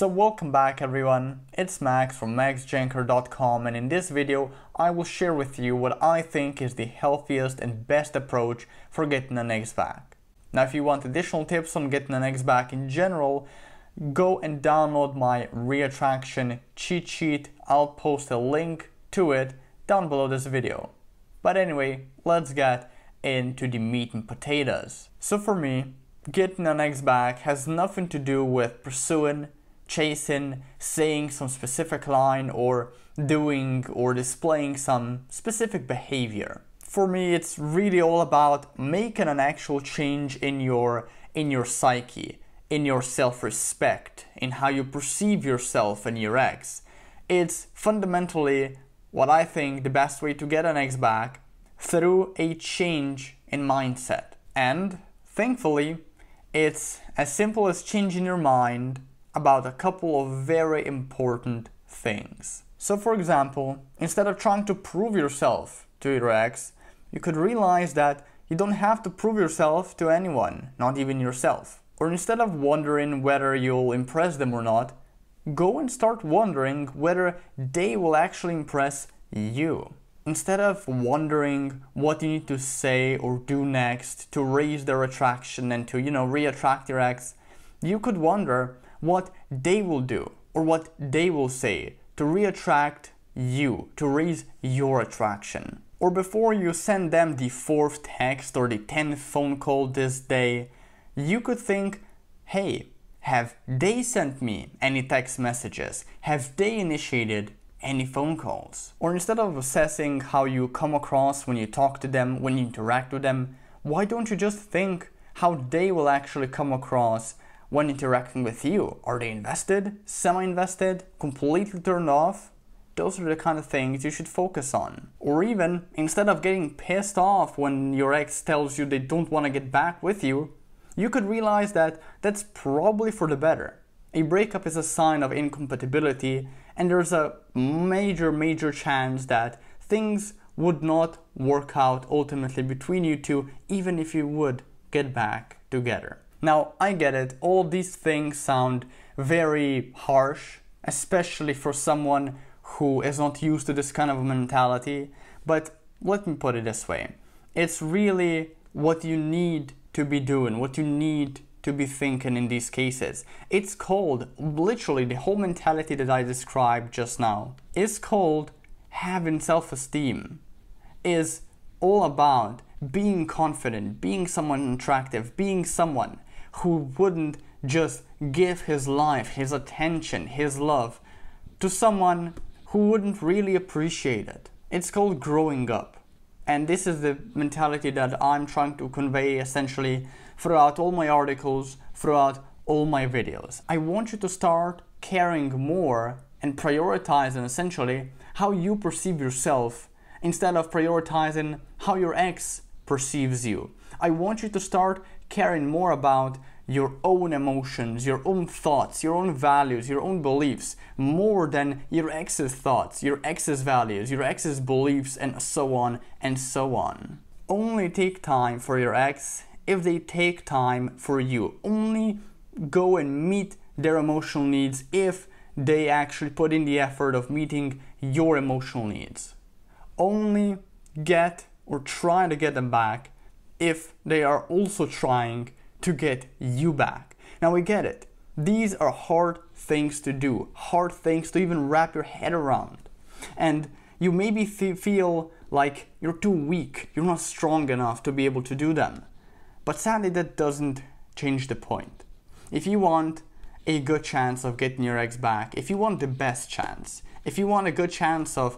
So welcome back everyone, it's Max from maxjancar.com, and in this video I will share with you what I think is the healthiest and best approach for getting an ex back. Now if you want additional tips on getting an ex back in general, go and download my reattraction cheat sheet. I'll post a link to it down below this video. But anyway, let's get into the meat and potatoes. So for me, getting an ex back has nothing to do with pursuing, chasing, saying some specific line, or doing or displaying some specific behavior. For me, it's really all about making an actual change in your psyche, in your self-respect, in how you perceive yourself and your ex. It's fundamentally what I think the best way to get an ex back, through a change in mindset. And thankfully, it's as simple as changing your mind about a couple of very important things. So for example, instead of trying to prove yourself to your ex, you could realize that you don't have to prove yourself to anyone, not even yourself. Or instead of wondering whether you'll impress them or not, go and start wondering whether they will actually impress you. Instead of wondering what you need to say or do next to raise their attraction and to, re-attract your ex, you could wonder what they will do or what they will say to re-attract you, to raise your attraction. Or before you send them the 4th text or the 10th phone call this day, you could think, hey, have they sent me any text messages? Have they initiated any phone calls? Or instead of assessing how you come across when you talk to them, when you interact with them, why don't you just think how they will actually come across when interacting with you? Are they invested, semi-invested, completely turned off? Those are the kind of things you should focus on. Or even, instead of getting pissed off when your ex tells you they don't want to get back with you, you could realize that that's probably for the better. A breakup is a sign of incompatibility, and there's a major chance that things would not work out ultimately between you two, even if you would get back together. Now, I get it, all these things sound very harsh, especially for someone who is not used to this kind of mentality, but let me put it this way. It's really what you need to be doing, what you need to be thinking in these cases. It's called, literally the whole mentality that I described just now, is called having self-esteem. Is all about being confident, being someone attractive, being someone who wouldn't just give his life, his attention, his love to someone who wouldn't really appreciate it. It's called growing up. And this is the mentality that I'm trying to convey essentially throughout all my articles, throughout all my videos. I want you to start caring more and prioritizing essentially how you perceive yourself instead of prioritizing how your ex perceives you. I want you to start caring more about your own emotions, your own thoughts, your own values, your own beliefs, more than your ex's thoughts, your ex's values, your ex's beliefs, and so on and so on. Only take time for your ex if they take time for you. Only go and meet their emotional needs if they actually put in the effort of meeting your emotional needs. Only get or try to get them back if they are also trying to get you back. Now we get it. These are hard things to do, hard things to even wrap your head around. And you maybe feel like you're too weak, you're not strong enough to be able to do them. But sadly, that doesn't change the point. If you want a good chance of getting your ex back, if you want the best chance, if you want a good chance of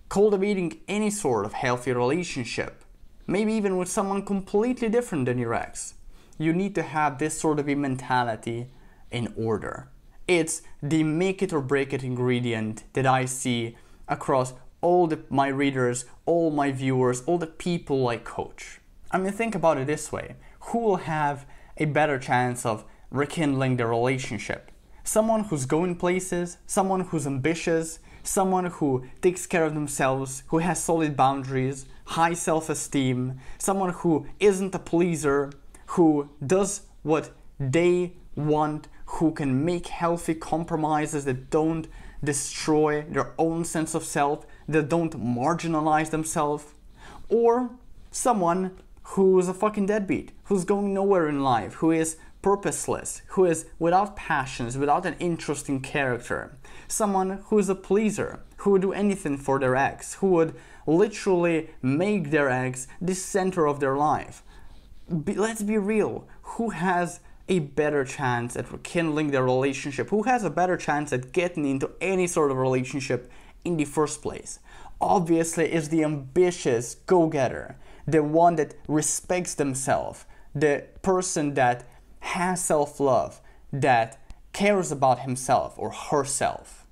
cultivating any sort of healthy relationship, maybe even with someone completely different than your ex, you need to have this sort of a mentality in order. It's the make it or break it ingredient that I see across all my readers, all my viewers, all the people I coach. I mean, think about it this way. Who will have a better chance of rekindling their relationship? Someone who's going places, someone who's ambitious, someone who takes care of themselves, who has solid boundaries, high self-esteem, someone who isn't a pleaser, who does what they want, who can make healthy compromises that don't destroy their own sense of self, that don't marginalize themselves, or someone who's a fucking deadbeat, who's going nowhere in life, who is purposeless, who is without passions, without an interesting character, someone who is a pleaser, who would do anything for their ex, who would literally make their ex the center of their life. Let's be real, who has a better chance at rekindling their relationship? Who has a better chance at getting into any sort of relationship in the first place? Obviously, it's the ambitious go-getter, the one that respects themselves, the person that has self-love, that cares about himself or herself.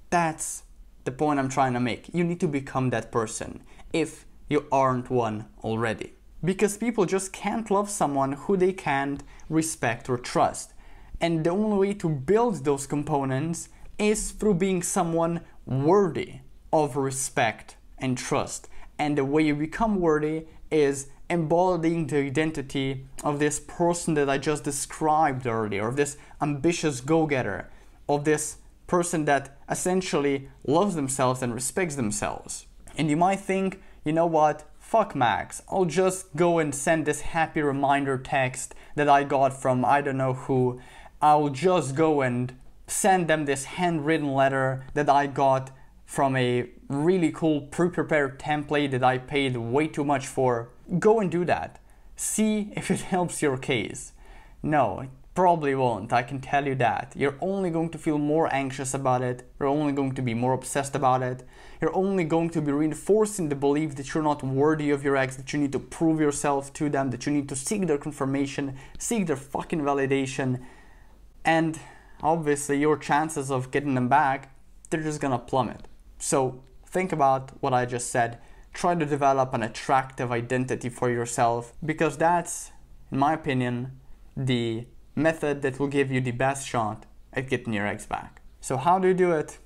That's the point I'm trying to make. You need to become that person if you aren't one already. Because people just can't love someone who they can't respect or trust. And the only way to build those components is through being someone worthy of respect and trust. And the way you become worthy is embodying the identity of this person that I just described earlier, of this ambitious go-getter, of this person that essentially loves themselves and respects themselves. And you might think, you know what? Fuck Max, I'll just go and send this happy reminder text that I got from I don't know who. I'll just go and send them this handwritten letter that I got from a really cool pre-prepared template that I paid way too much for. Go and do that. See if it helps your case. No, it probably won't, I can tell you that. You're only going to feel more anxious about it. You're only going to be more obsessed about it. You're only going to be reinforcing the belief that you're not worthy of your ex, that you need to prove yourself to them, that you need to seek their confirmation, seek their fucking validation. And obviously your chances of getting them back, they're just gonna plummet. So think about what I just said. Try to develop an attractive identity for yourself, because that's, in my opinion, the method that will give you the best shot at getting your ex back. So how do you do it?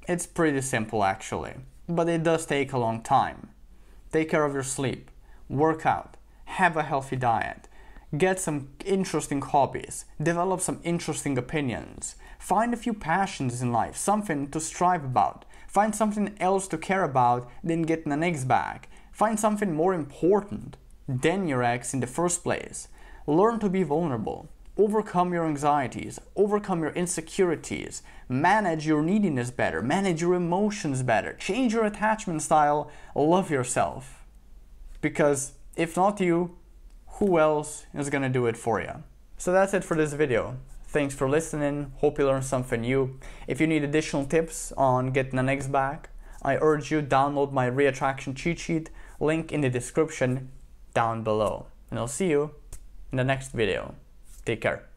It's pretty simple actually, but it does take a long time. Take care of your sleep, work out, have a healthy diet, get some interesting hobbies, develop some interesting opinions, find a few passions in life, something to strive about, find something else to care about than getting an ex back, find something more important than your ex in the first place. Learn to be vulnerable. Overcome your anxieties, overcome your insecurities, manage your neediness better, manage your emotions better, change your attachment style, love yourself. Because if not you, who else is gonna do it for you? So that's it for this video. Thanks for listening, hope you learned something new. If you need additional tips on getting an ex back, I urge you download my reattraction cheat sheet, link in the description down below. And I'll see you in the next video. Take care.